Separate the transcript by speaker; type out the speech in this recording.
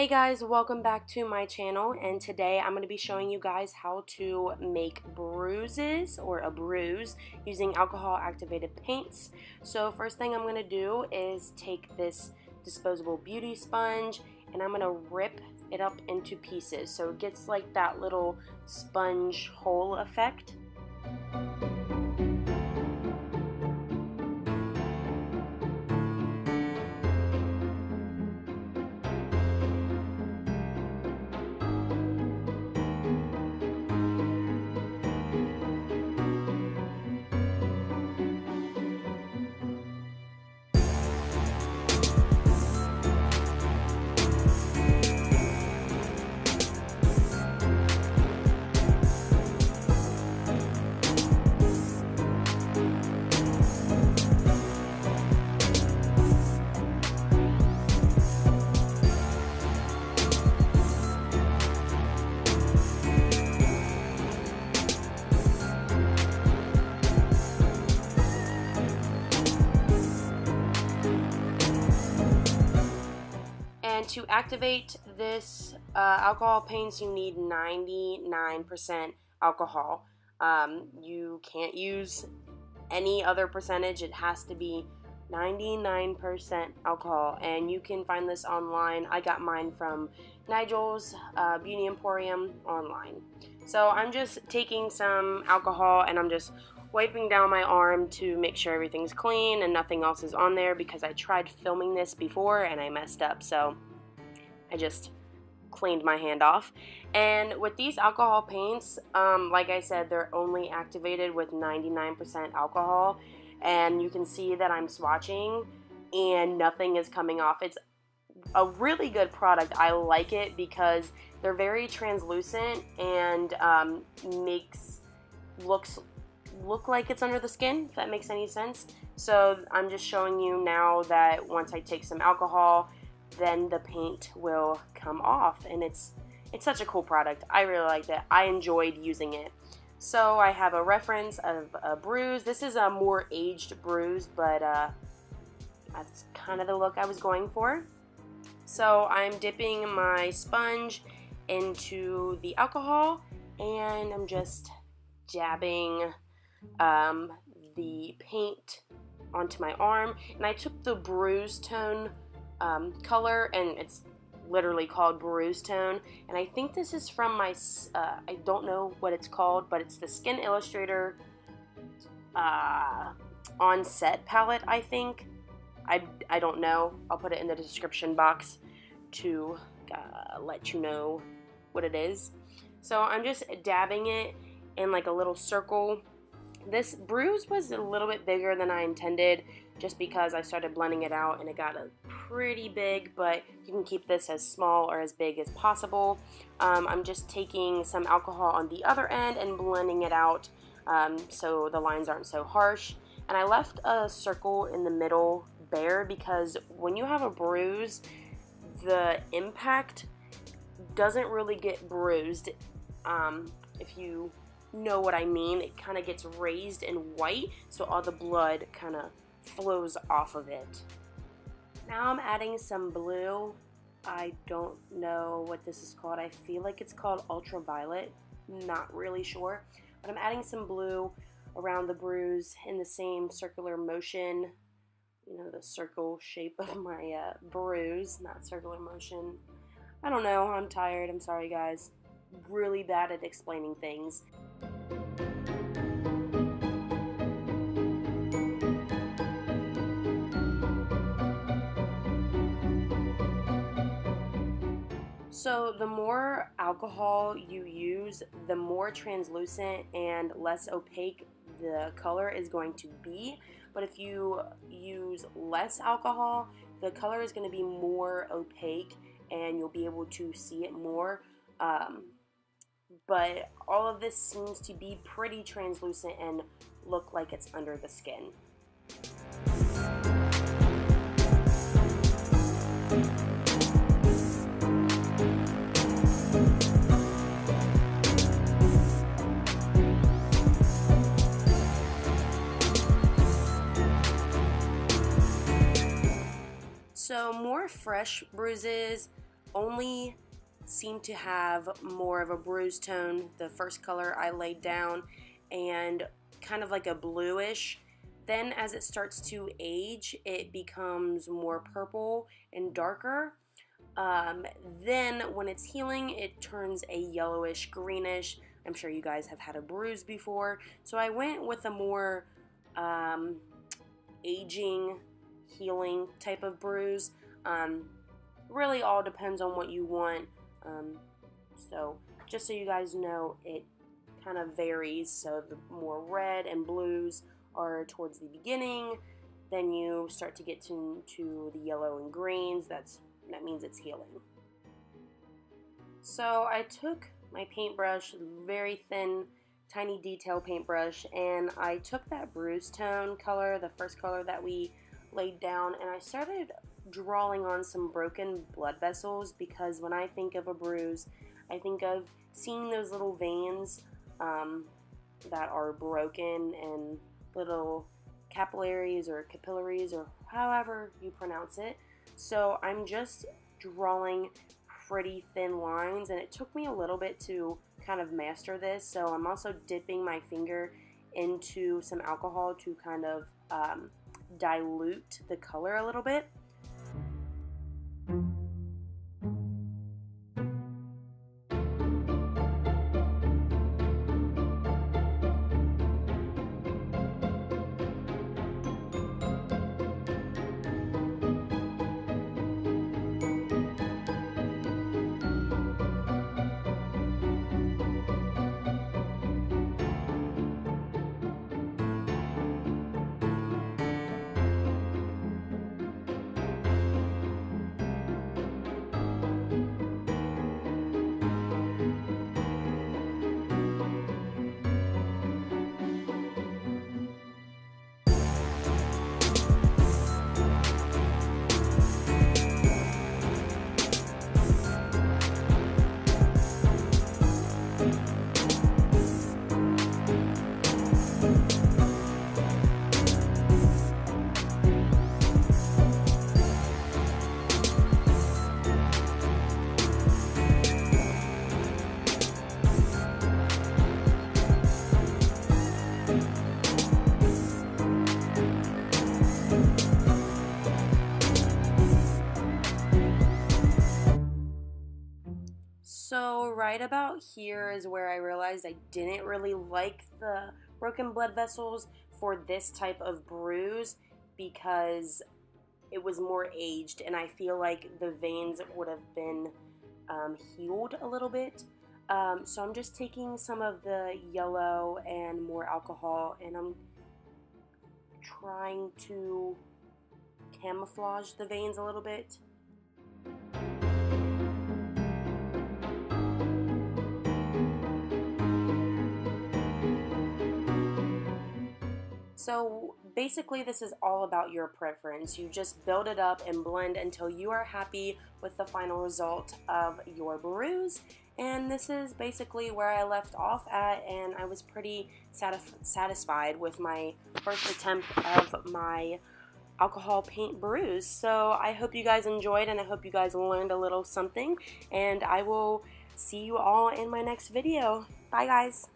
Speaker 1: Hey guys, welcome back to my channel, and today I'm going to be showing you guys how to make bruises or a bruise using alcohol activated paints. So first thing I'm going to do is take this disposable beauty sponge and I'm going to rip it up into pieces so it gets like that little sponge hole effect. And to activate this alcohol paints, you need 99% alcohol. You can't use any other percentage. It has to be 99% alcohol, and you can find this online. I got mine from Nigel's Beauty Emporium online. So I'm just taking some alcohol and I'm just wiping down my arm to make sure everything's clean and nothing else is on there, because I tried filming this before and I messed up, so I just cleaned my hand off. And with these alcohol paints, like I said, they're only activated with 99% alcohol, and you can see that I'm swatching and nothing is coming off. It's a really good product. I like it because they're very translucent and look like it's under the skin, if that makes any sense. So I'm just showing you now that once I take some alcohol, then the paint will come off, and it's such a cool product. I really liked it. I enjoyed using it. So I have a reference of a bruise. This is a more aged bruise, but that's kind of the look I was going for. So I'm dipping my sponge into the alcohol and I'm just dabbing the paint onto my arm, and I took the bruise tone color, and it's literally called bruise tone, and I think this is from my I don't know what it's called, but it's the Skin Illustrator on set palette, I think. I don't know. I'll put it in the description box to let you know what it is. So I'm just dabbing it in like a little circle. This bruise was a little bit bigger than I intended, just because I started blending it out and it got pretty big, but you can keep this as small or as big as possible. I'm just taking some alcohol on the other end and blending it out so the lines aren't so harsh. And I left a circle in the middle bare because when you have a bruise, the impact doesn't really get bruised. If you know what I mean, it kind of gets raised and white, so all the blood kind of flows off of it. Now I'm adding some blue. I don't know what this is called. I feel like it's called ultraviolet. Not really sure, but I'm adding some blue around the bruise in the same circular motion. You know, the circle shape of my bruise, not circular motion. I don't know. I'm tired. I'm sorry, guys. Really bad at explaining things. So the more alcohol you use, the more translucent and less opaque the color is going to be. But if you use less alcohol, the color is going to be more opaque and you'll be able to see it more. But all of this seems to be pretty translucent and look like it's under the skin. So more fresh bruises only seemed to have more of a bruise tone, the first color I laid down, and kind of like a bluish. Then as it starts to age, it becomes more purple and darker. Then when it's healing, it turns a yellowish greenish. I'm sure you guys have had a bruise before, so I went with a more aging, healing type of bruise. Really all depends on what you want. So just so you guys know, it kind of varies. So the more red and blues are towards the beginning, then you start to get to the yellow and greens. That means it's healing. So I took my paintbrush, very thin, tiny detail paintbrush, and I took that bruise tone color, the first color that we laid down, and I started drawing on some broken blood vessels, because when I think of a bruise, I think of seeing those little veins that are broken and little capillaries or capillaries or however you pronounce it. So I'm just drawing pretty thin lines, and it took me a little bit to kind of master this. So I'm also dipping my finger into some alcohol to kind of dilute the color a little bit. So right about here is where I realized I didn't really like the broken blood vessels for this type of bruise, because it was more aged, and I feel like the veins would have been healed a little bit. So I'm just taking some of the yellow and more alcohol, and I'm trying to camouflage the veins a little bit. So basically this is all about your preference. You just build it up and blend until you are happy with the final result of your bruise. And this is basically where I left off at, and I was pretty satisfied with my first attempt of my alcohol paint bruise. So I hope you guys enjoyed, and I hope you guys learned a little something, and I will see you all in my next video. Bye guys.